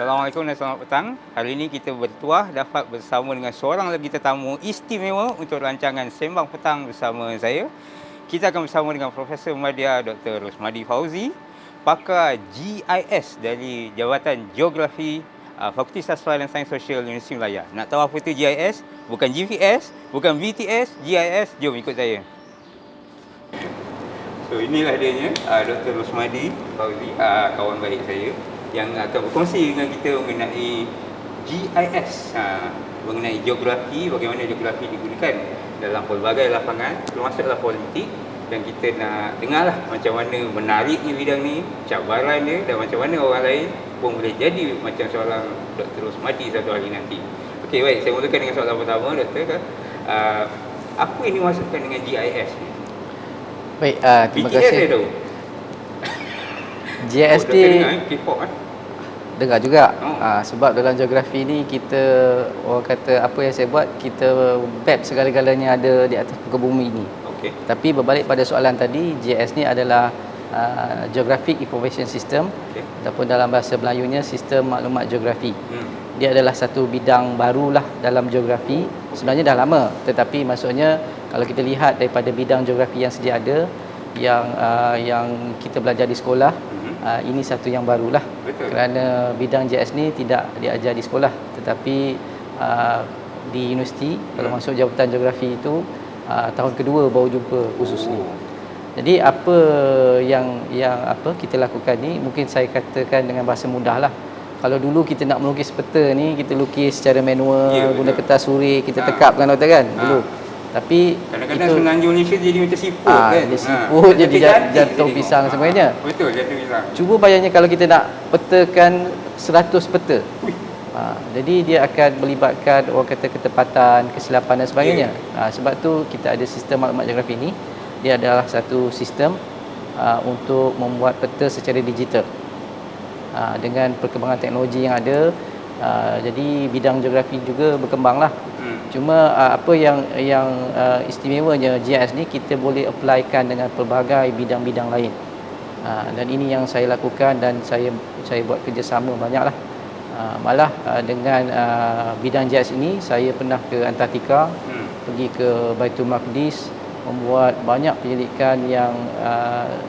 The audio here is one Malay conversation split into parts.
Assalamualaikum dan selamat petang. Hari ini kita bertuah dapat bersama dengan seorang lagi tetamu istimewa untuk rancangan Sembang Petang bersama saya. Kita akan bersama dengan Profesor Madya Dr. Rosmadi Fauzi, pakar GIS dari Jabatan Geografi Fakulti Sastra dan Sains Sosial Universiti Melaya. Nak tahu apa itu GIS? Bukan GPS, bukan BTS, GIS. Jom ikut saya. So inilah dianya, Dr. Rosmadi Fauzi, kawan baik saya, yang akan berkongsi dengan kita mengenai GIS, mengenai geografi, bagaimana geografi digunakan dalam pelbagai lapangan, termasuklah politik. Dan kita nak dengarlah macam mana menariknya bidang ni, cabaran dia, dan macam mana orang lain pun boleh jadi macam seorang Dr. Rosmadi satu hari nanti. Okey, baik, saya mulakan dengan soalan pertama, Doktor. Apa yang dimaksudkan dengan GIS ni? Baik, terima BTS kasih. saya tahu. GIS Doktor ni dengar K-pop kan? dengar juga. Oh. Sebab dalam geografi ni kita, orang kata apa yang saya buat, kita map segala-galanya ada di atas muka bumi ni. Okey. Tapi berbalik pada soalan tadi, GIS ni adalah Geographic Information System, Okey. ataupun dalam bahasa Melayunya Sistem Maklumat Geografi. Dia adalah satu bidang barulah dalam geografi. Sebenarnya dah lama, tetapi maksudnya kalau kita lihat daripada bidang geografi yang sedia ada, yang kita belajar di sekolah, ini satu yang barulah. Betul. Kerana bidang GIS ni tidak diajar di sekolah, tetapi di universiti. Kalau masuk jabatan geografi itu tahun kedua baru jumpa khusus ni. Jadi apa yang kita lakukan ni, mungkin saya katakan dengan bahasa mudah lah. Kalau dulu kita nak melukis peta ni, kita lukis secara manual, guna kertas suri, kita tekapkan doktor kan dulu. Tapi kadang-kadang itu Semenanjung Malaysia jadi macam siput kan. dia siput, jadi jantung pisang sebagainya. Betul, jantung pisang. Cuba bayangnya kalau kita nak petakan 100 peta. Jadi dia akan melibatkan orang kata ketepatan, kesilapan dan sebagainya. Sebab tu kita ada sistem maklumat geografi ni. Dia adalah satu sistem untuk membuat peta secara digital. Dengan perkembangan teknologi yang ada, jadi bidang geografi juga berkembanglah. Cuma apa yang istimewanya GIS ni, kita boleh applykan dengan pelbagai bidang-bidang lain. Dan ini yang saya lakukan, dan saya buat kerjasama banyaklah. Malah dengan bidang GIS ini, saya pernah ke Antartika, pergi ke Baitul Maqdis, membuat banyak penyelidikan yang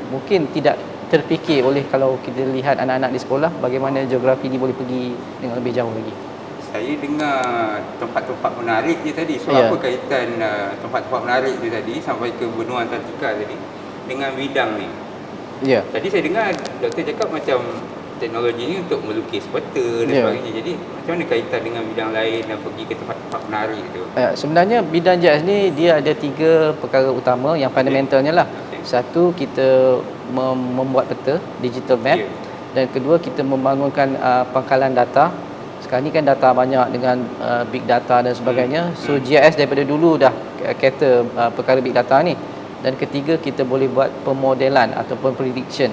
mungkin tidak terfikir oleh, kalau kita lihat anak-anak di sekolah, bagaimana geografi ni boleh pergi dengan lebih jauh lagi. Saya dengar tempat-tempat menarik je tadi. So apa kaitan tempat-tempat menarik tu tadi sampai ke benua Antartika tadi dengan bidang ni? Ya. Tadi saya dengar doktor cakap macam teknologi ni untuk melukis peta dan sebagainya. Jadi macam mana kaitan dengan bidang lain dan pergi ke tempat-tempat menarik tu? Sebenarnya bidang GIS ni dia ada 3 perkara utama yang fundamentalnya lah. Satu, kita membuat peta, digital map. Dan kedua, kita membangunkan pangkalan data. Sekarang ni kan data banyak dengan big data dan sebagainya. So GIS daripada dulu dah kata perkara big data ni. Dan ketiga, kita boleh buat pemodelan ataupun prediction,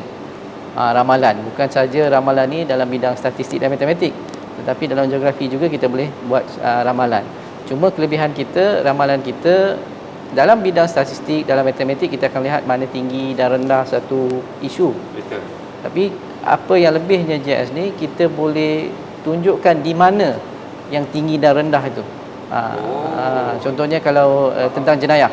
ramalan. Bukan saja ramalan ni dalam bidang statistik dan matematik, tetapi dalam geografi juga kita boleh buat ramalan. Cuma kelebihan kita, ramalan kita dalam bidang statistik, dalam matematik, kita akan lihat mana tinggi dan rendah satu isu. Betul. Tapi apa yang lebihnya GIS ni, kita boleh tunjukkan di mana yang tinggi dan rendah itu. Contohnya kalau tentang jenayah,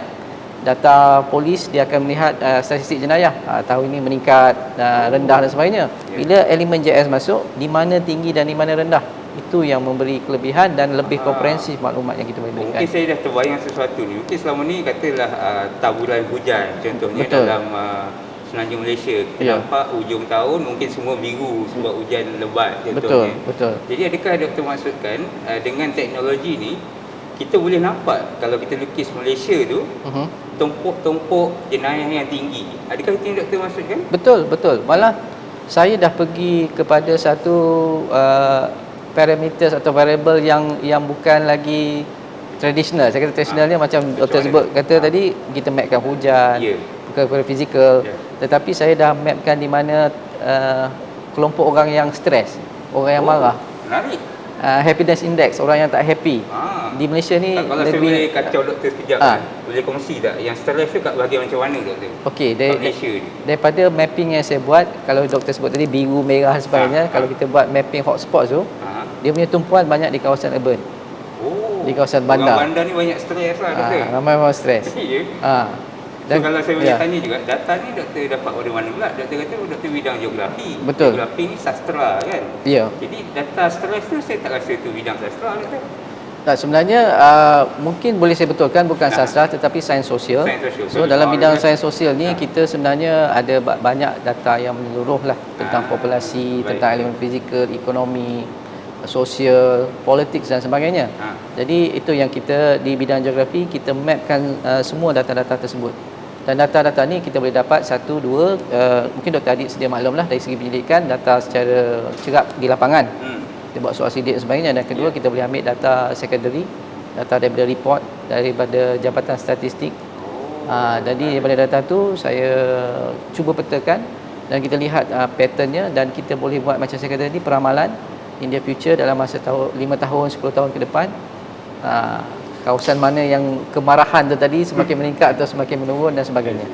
data polis dia akan melihat statistik jenayah, tahun ini meningkat, rendah dan sebagainya. Bila elemen GIS masuk, di mana tinggi dan di mana rendah, itu yang memberi kelebihan dan lebih komprehensif maklumat yang kita boleh berikan. Mungkin saya dah terbayang sesuatu ni. Mungkin selama ni katalah taburan hujan contohnya. Betul. Dalam Semenanjung Malaysia, kita nampak hujung tahun mungkin semua biru sebab hujan lebat contohnya. Betul. Jadi adakah doktor maksudkan dengan teknologi ni kita boleh nampak kalau kita lukis Malaysia tu tumpuk-tumpuk jenayah yang tinggi? Adakah itu yang doktor maksudkan? Betul. Malah saya dah pergi kepada satu parameters atau variable yang bukan lagi tradisional. Saya kata tradisionalnya macam doktor sebut kata tadi, kita mapkan hujan, perkara fizikal. Tetapi saya dah mapkan di mana kelompok orang yang stres, orang yang marah. Menarik. Happiness index, orang yang tak happy. Di Malaysia ni Kalau saya boleh kacau doktor sekejap, boleh kongsi tak yang stres tu kat bahagian macam mana doktor? Okey, Kat Malaysia ni. daripada mapping yang saya buat, kalau doktor sebut tadi biru, merah dan sebagainya, kalau kita buat mapping hotspot tu, dia punya tumpuan banyak di kawasan urban. Di kawasan bandar. Orang bandar ni banyak stres lah doktor. Ramai orang stres. Ya. Dan Kalau saya boleh tanya juga, data ni doktor dapat dari mana pula? Doktor kata doktor bidang geografi. Betul. Geografi ni sastra kan? Ya. Jadi data stres tu saya tak rasa tu bidang sastra doktor. Tak, sebenarnya mungkin boleh saya betulkan bukan sastra tetapi sains sosial. So dalam bidang sains sosial ni kita sebenarnya ada banyak data yang menyeluruh lah tentang populasi, tentang elemen fizikal, ekonomi, sosial, politik dan sebagainya. Jadi itu yang kita di bidang geografi kita mapkan semua data-data tersebut. Dan data-data ni kita boleh dapat satu, dua, mungkin Dr. Adib sedia maklum lah dari segi pendidikan, data secara cerap di lapangan. Kita buat soal sidik dan sebagainya. Dan kedua, kita boleh ambil data secondary, data daripada report, daripada Jabatan Statistik. Jadi daripada data tu saya cuba petakan dan kita lihat patternnya dan kita boleh buat macam saya kata tadi, peramalan in the future dalam masa 5 tahun, 10 tahun ke depan. Kawasan mana yang kemarahan tu tadi semakin meningkat atau semakin menurun dan sebagainya.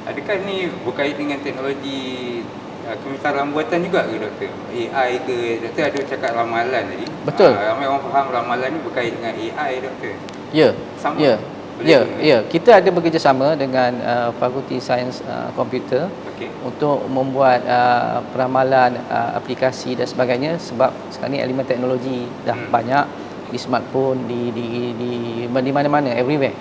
Adakah ni berkait dengan teknologi kemisaran buatan juga ke doktor? AI ke? Doktor ada cakap ramalan tadi. Betul. Ramai orang faham ramalan ni berkait dengan AI doktor. Ya. Sama? Ya. Kita ada bekerjasama dengan Fakulti Sains Komputer untuk membuat peramalan aplikasi dan sebagainya sebab sekarang ni elemen teknologi dah banyak di smartphone, di mana-mana, everywhere.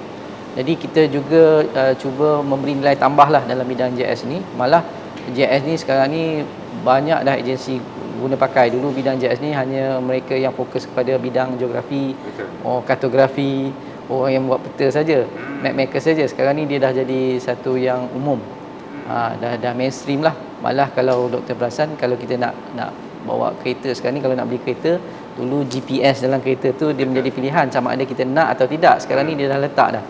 Jadi kita juga cuba memberi nilai tambah lah dalam bidang GIS ni. Malah GIS ni sekarang ni banyak dah agensi guna pakai. Dulu bidang GIS ni hanya mereka yang fokus kepada bidang geografi, kartografi, orang yang buat peta saja, map maker saja. Sekarang ni dia dah jadi satu yang umum. Dah mainstream lah. Malah kalau doktor perasan, kalau kita nak bawa kereta sekarang ni, kalau nak beli kereta, dulu GPS dalam kereta tu dia menjadi pilihan sama ada kita nak atau tidak. Sekarang ni dia dah letak dah.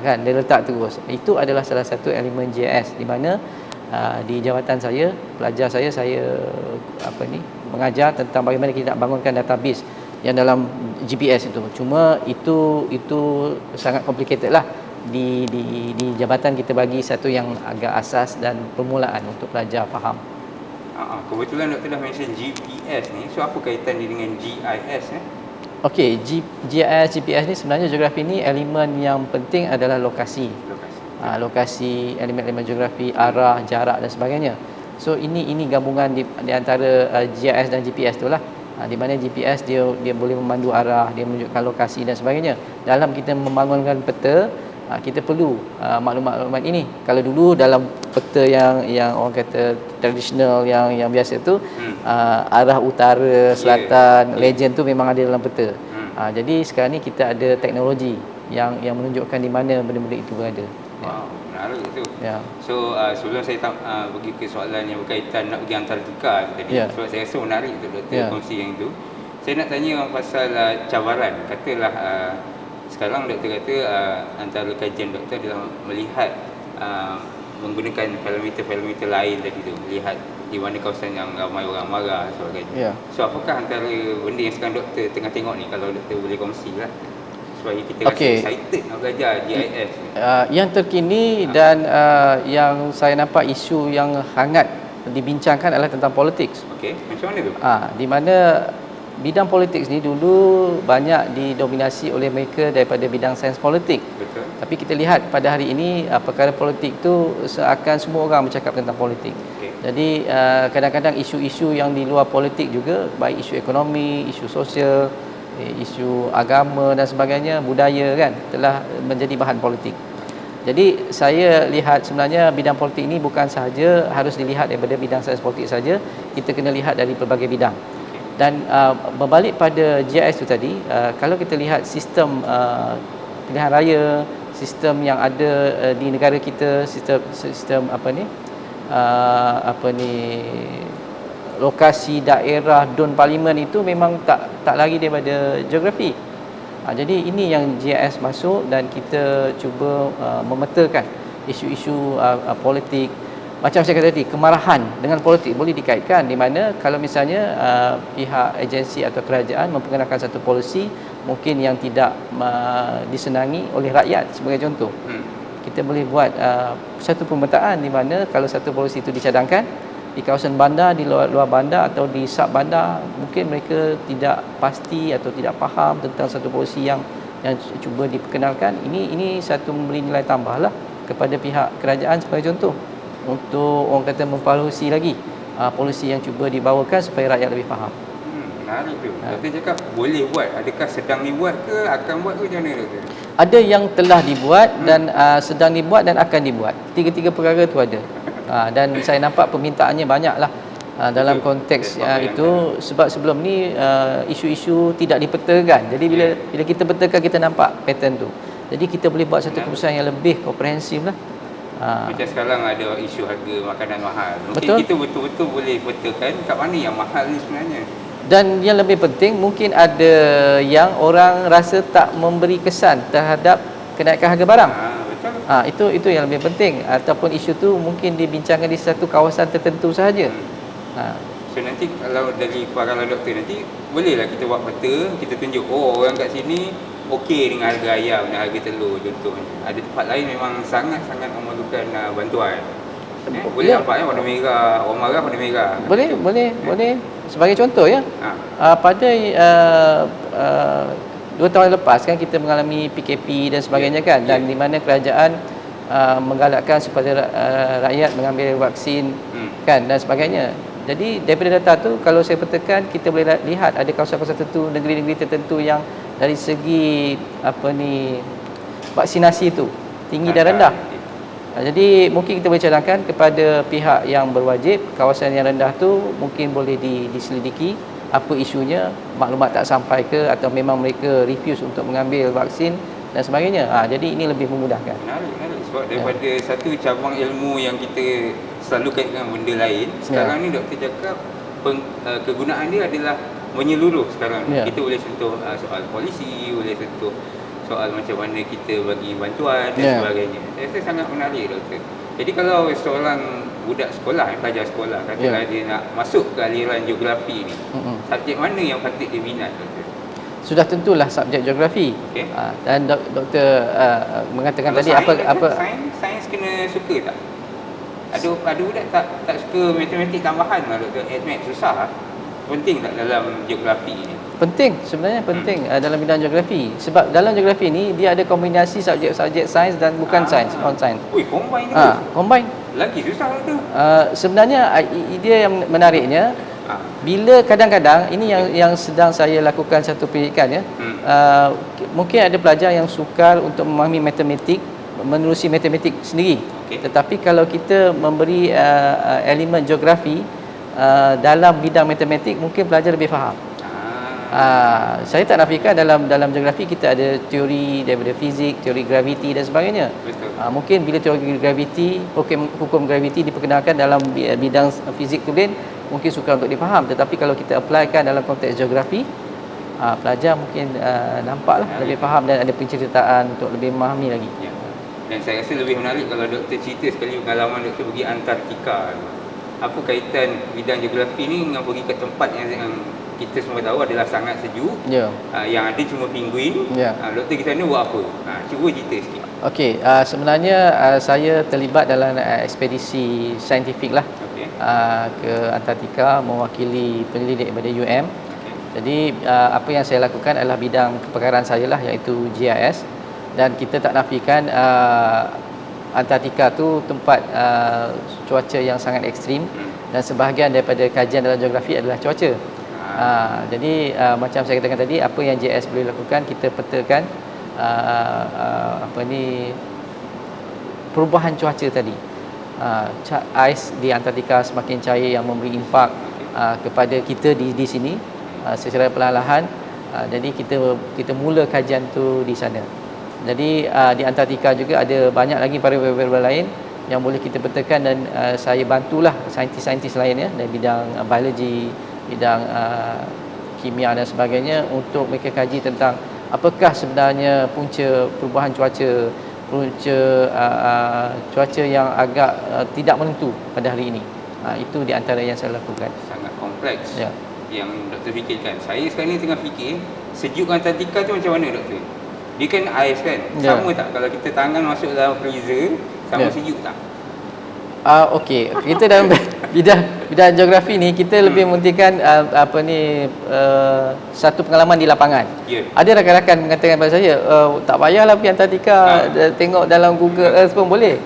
Kan, dia letak terus. Itu adalah salah satu elemen GIS di mana di jawatan saya, pelajar saya mengajar tentang bagaimana kita nak bangunkan database yang dalam GPS itu. Cuma itu sangat complicated lah. Di jabatan kita bagi satu yang agak asas dan permulaan untuk pelajar faham. Kebetulan doktor dah mention GPS ni. So apa kaitan dia dengan GIS ni? Okey, GIS, GPS ni sebenarnya geografi ni elemen yang penting adalah lokasi. Lokasi, elemen-elemen geografi, arah, jarak dan sebagainya. So ini gabungan di antara GIS dan GPS tu lah. Di mana GPS dia boleh memandu arah, dia menunjukkan lokasi dan sebagainya. Dalam kita membangunkan peta, kita perlu maklumat-maklumat ini. Kalau dulu dalam peta yang orang kata tradisional yang biasa tu, arah utara, selatan, legend tu memang ada dalam peta. Jadi sekarang ni kita ada teknologi yang menunjukkan di mana benda-benda itu berada. Wow, menarik tu. So sebelum saya pergi ke soalan yang berkaitan nak pergi Antartika tadi, sebab saya rasa menarik untuk doktor kongsi yang itu. Saya nak tanya pasal cabaran. Katalah sekarang doktor kata antara kajian doktor adalah melihat menggunakan parameter-parameter lain tadi tu, melihat di mana kawasan yang ramai orang marah dan sebagainya. So apakah antara benda yang sekarang doktor tengah tengok ni, kalau doktor boleh kongsi lah supaya kita rasa excited nak belajar GIS ni. Yang terkini dan yang saya nampak isu yang hangat dibincangkan adalah tentang politik. Macam mana tu? Di mana bidang politik ni dulu banyak didominasi oleh mereka daripada bidang sains politik. Betul. Tapi kita lihat pada hari ini perkara politik tu seakan semua orang bercakap tentang politik. Jadi kadang-kadang isu-isu yang di luar politik juga, baik isu ekonomi, isu sosial, isu agama dan sebagainya, budaya kan, telah menjadi bahan politik. Jadi saya lihat sebenarnya bidang politik ini bukan sahaja harus dilihat daripada bidang sains politik saja, kita kena lihat dari pelbagai bidang. Dan berbalik pada GIS itu tadi, kalau kita lihat sistem pilihan raya, sistem yang ada di negara kita, sistem lokasi daerah DUN parlimen itu memang tak lari daripada geografi. Jadi ini yang GIS masuk dan kita cuba memetakan isu-isu politik. Macam saya kata tadi, kemarahan dengan politik boleh dikaitkan, di mana kalau misalnya pihak agensi atau kerajaan memperkenalkan satu polisi, mungkin yang tidak disenangi oleh rakyat. Sebagai contoh, kita boleh buat satu pemetaan di mana kalau satu polisi itu dicadangkan di kawasan bandar, di luar bandar atau di sub bandar, mungkin mereka tidak pasti atau tidak faham tentang satu polisi yang cuba diperkenalkan. Ini satu memberi nilai tambah lah kepada pihak kerajaan sebagai contoh, untuk orang kata memvaluasi lagi polisi yang cuba dibawakan supaya rakyat lebih faham. Menarik tu. Doktor cakap boleh buat. Adakah sedang dibuat ke, akan buat ke, macam mana doktor? Ada yang telah dibuat dan sedang dibuat dan akan dibuat. Tiga-tiga perkara tu ada. Dan saya nampak permintaannya banyaklah dalam konteks itu, sebab sebelum ni isu-isu tidak dipetakan. Jadi bila kita petakan, kita nampak pattern tu. Jadi kita boleh buat satu keputusan yang lebih komprehensif lah. Macam sekarang ada isu harga makanan mahal. Mungkin Betul. kita betul-betul boleh petakan kat mana yang mahal ni sebenarnya. Dan yang lebih penting, mungkin ada yang orang rasa tak memberi kesan terhadap kenaikan harga barang. Betul. Itu yang lebih penting. Ataupun isu tu mungkin dibincangkan di satu kawasan tertentu sahaja. So nanti kalau dari paralan doktor nanti, bolehlah kita buat peta, kita tunjuk, oh orang kat sini okey dengan harga ayam dan harga telur contohnya. Ada tempat lain memang sangat-sangat memerlukan bantuan. Boleh nampak warna merah, orang marah warna merah. Boleh. Sebagai contoh ya, pada 2 tahun lepas kan kita mengalami PKP dan sebagainya kan, dan di mana kerajaan menggalakkan supaya rakyat mengambil vaksin kan dan sebagainya. Jadi daripada data tu, kalau saya petakan, kita boleh lihat ada kawasan-kawasan tertentu, negeri-negeri tertentu yang dari segi vaksinasi itu tinggi dan rendah. Jadi mungkin kita boleh cadangkan kepada pihak yang berwajib, kawasan yang rendah tu mungkin boleh diselidiki apa isunya, maklumat tak sampai ke, atau memang mereka refuse untuk mengambil vaksin dan sebagainya. Jadi ini lebih memudahkan. Menarik. Sebab daripada satu cabang ilmu yang kita selalu kaitkan benda lain, sekarang ni doktor cakap kegunaan dia adalah menyeluruh sekarang. Kita boleh sentuh soal polisi, boleh sentuh soal macam mana kita bagi bantuan dan sebagainya. Saya rasa sangat menarik doktor. Jadi kalau seorang budak sekolah, pelajar sekolah, katalah dia nak masuk ke aliran geografi ni, subjek mana yang patut dia minat doktor? Sudah tentulah subjek geografi. Dan doktor mengatakan kalau tadi apa sains kena suka tak? Ada budak tak suka matematik tambahan lah doktor. Math susah. Penting tak dalam geografi ni? Penting, sebenarnya penting dalam bidang geografi. Sebab dalam geografi ni dia ada kombinasi subjek-subjek sains dan bukan sains, non-sains. Combine juga. Combine. Lagi susah tu. Sebenarnya idea yang menariknya, bila kadang-kadang ini yang sedang saya lakukan satu pendidikan ya. Mungkin ada pelajar yang sukar untuk memahami matematik, menerusi matematik sendiri. Tetapi kalau kita memberi elemen geografi dalam bidang matematik, mungkin pelajar lebih faham. Saya tak nafikan dalam geografi kita ada teori daripada fizik, teori graviti dan sebagainya. Mungkin bila teori graviti, hukum graviti diperkenalkan dalam bidang fizik tulen, mungkin sukar untuk difaham. Tetapi kalau kita applykan dalam konteks geografi, pelajar mungkin nampaklah lebih faham dan ada penceritaan untuk lebih memahami lagi. Dan saya rasa lebih menarik kalau doktor cerita sekali pengalaman doktor pergi Antartika. Apa kaitan bidang geografi ni dengan pergi ke tempat yang kita semua tahu adalah sangat sejuk, yang ada cuma penguin. Doktor di sana buat apa? Cuba cerita sikit. Okey, sebenarnya saya terlibat dalam ekspedisi saintifik lah ke Antartika mewakili penyelidik daripada UM. Jadi apa yang saya lakukan adalah bidang kepakaran saya lah, iaitu GIS. Dan kita tak nafikan Antartika tu tempat cuaca yang sangat ekstrim, dan sebahagian daripada kajian dalam geografi adalah cuaca. Jadi macam saya katakan tadi, apa yang JS boleh lakukan, kita petakan perubahan cuaca tadi. Ais di Antartika semakin cair yang memberi impak kepada kita di sini secara perlahan-lahan. Jadi kita mula kajian tu di sana. Jadi di Antartika juga ada banyak lagi variabel lain yang boleh kita petakan, dan saya bantulah saintis-saintis lainnya dari bidang biologi, bidang kimia dan sebagainya, untuk mereka kaji tentang apakah sebenarnya punca perubahan cuaca, cuaca yang agak tidak menentu pada hari ini. Itu di antara yang saya lakukan. Sangat kompleks. yang doktor fikirkan. Saya sekarang ni tengah fikir sejuk Antartika tu macam mana doktor? Dia kan ais kan? Ya. Sama tak kalau kita tangan masuk dalam freezer, sama Ya. sejuk tak? Okey, kita dalam bidang geografi ni kita lebih mementingkan satu pengalaman di lapangan. Ya. Ada rakan-rakan mengatakan kepada saya, tak payahlah pergi Antartika, tengok dalam Google Earth pun boleh.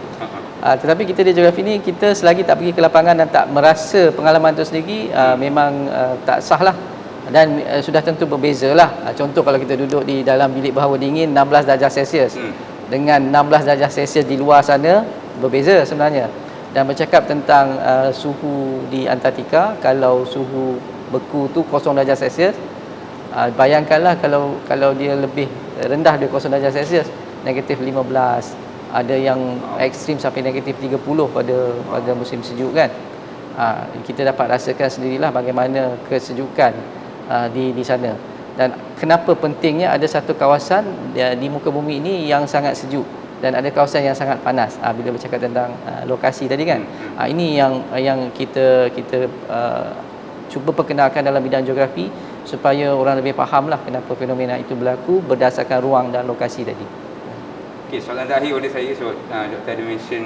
Tetapi kita di geografi ni, kita selagi tak pergi ke lapangan dan tak merasa pengalaman itu sendiri, memang tak sah lah. Dan sudah tentu berbeza lah. Contoh kalau kita duduk di dalam bilik berhawa dingin 16 darjah Celsius dengan 16 darjah Celsius di luar sana, berbeza sebenarnya. Dan bercakap tentang suhu di Antartika, kalau suhu beku tu 0 darjah Celsius, bayangkanlah kalau dia lebih rendah dari 0 darjah Celsius, negatif 15, ada yang ekstrim sampai negatif 30 pada musim sejuk kan. Kita dapat rasakan sendirilah bagaimana kesejukan di sana. Dan kenapa pentingnya ada satu kawasan di muka bumi ini yang sangat sejuk dan ada kawasan yang sangat panas. Bila bercakap tentang lokasi tadi kan, ini yang kita cuba perkenalkan dalam bidang geografi supaya orang lebih fahamlah kenapa fenomena itu berlaku berdasarkan ruang dan lokasi tadi. Okey, soalan terakhir pada saya, sebab doktor ada mention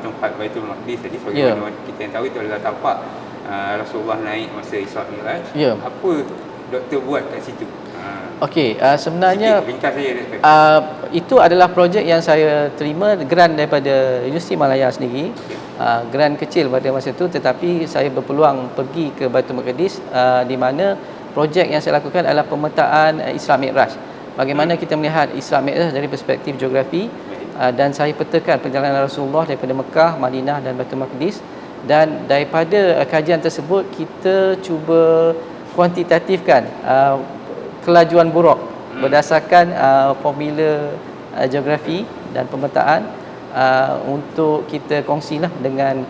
tempat Baitul Maqdis tadi, sebagaimana kita yang tahu itu adalah tapak Rasulullah naik masa Isra Mi'raj. Apa doktor buat kat situ? Okey, sebenarnya ringkas saja doktor. Itu adalah projek yang saya terima grant daripada Universiti Malaya sendiri. Grant kecil pada masa itu, tetapi saya berpeluang pergi ke Baitul Maqdis, di mana projek yang saya lakukan adalah pemetaan Isra Mi'raj. Bagaimana kita melihat Isra Mi'raj dari perspektif geografi, dan saya petakan perjalanan Rasulullah daripada Mekah, Madinah dan Baitul Maqdis. Dan daripada kajian tersebut kita cuba kuantitatifkan kelajuan buruk berdasarkan formula geografi dan pemetaan, untuk kita kongsilah dengan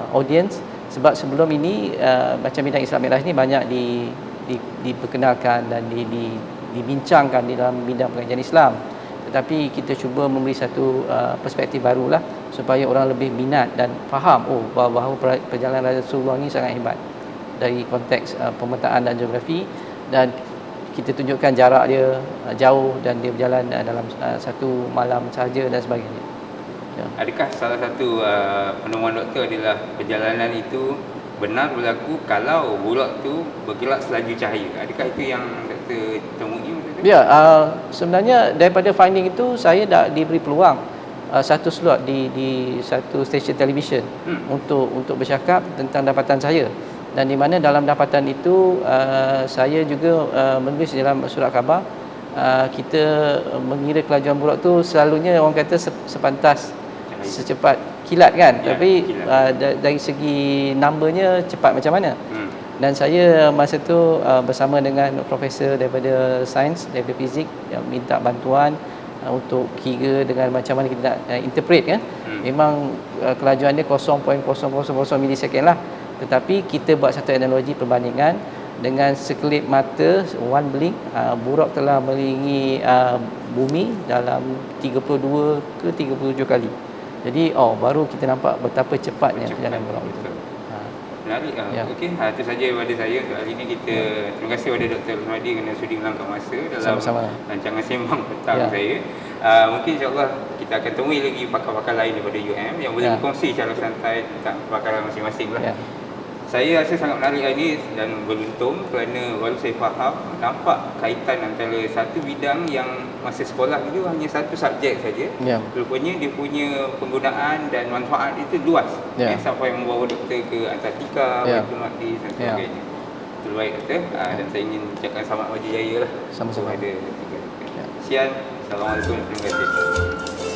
audiens. Sebab sebelum ini macam bidang Isra Mi'raj ni banyak diperkenalkan dan dibincangkan di dalam bidang pengajian Islam, tetapi kita cuba memberi satu perspektif barulah supaya orang lebih minat dan faham bahawa perjalanan Rasulullah ni sangat hebat dari konteks pemetaan dan geografi, dan kita tunjukkan jarak dia jauh dan dia berjalan dalam satu malam sahaja dan sebagainya. Ya. Adakah salah satu penemuan doktor adalah perjalanan itu benar berlaku kalau bulat tu bergerak selaju cahaya? Adakah itu yang doktor temui? Ya, sebenarnya daripada finding itu saya dah diberi peluang satu slot di satu stesen televisyen untuk bercakap tentang dapatan saya. Dan di mana dalam dapatan itu saya juga menulis dalam surat khabar, kita mengira kelajuan bulat tu selalunya orang kata sepantas secepat kilat kan, tapi dari segi numbernya cepat macam mana. Dan saya masa tu bersama dengan profesor daripada sains, daripada fizik, yang minta bantuan untuk kira dengan macam mana kita nak interpret kan. Memang kelajuan dia 0.000 milisecond lah, tetapi kita buat satu analogi perbandingan dengan sekelip mata, one blink, buruk telah meliringi bumi dalam 32 ke 37 kali. Jadi baru kita nampak betapa cepatnya perjalanan buruk itu. Menarik. Okey, itu saja daripada saya untuk hari ini. Terima kasih kepada Dr. Rosmadi kerana sudi meluangkan masa dalam rancangan sembang petang saya. Mungkin insyaAllah kita akan temui lagi pakar-pakar lain daripada UM yang boleh berkongsi secara santai tentang kepakaran masing-masing lah. Saya rasa sangat menarik hari ini dan beruntung kerana baru saya faham, nampak kaitan antara satu bidang yang masa sekolah dulu hanya satu subjek saja. Rupanya dia punya penggunaan dan manfaat itu luas. Sampai membawa doktor ke Antartika, Baitul Maqdis dan sebagainya. Terbaik doktor, dan saya ingin ucapkan selamat maju jaya lah. Sama-sama. Kepada Sekian. Assalamualaikum. Terima kasih.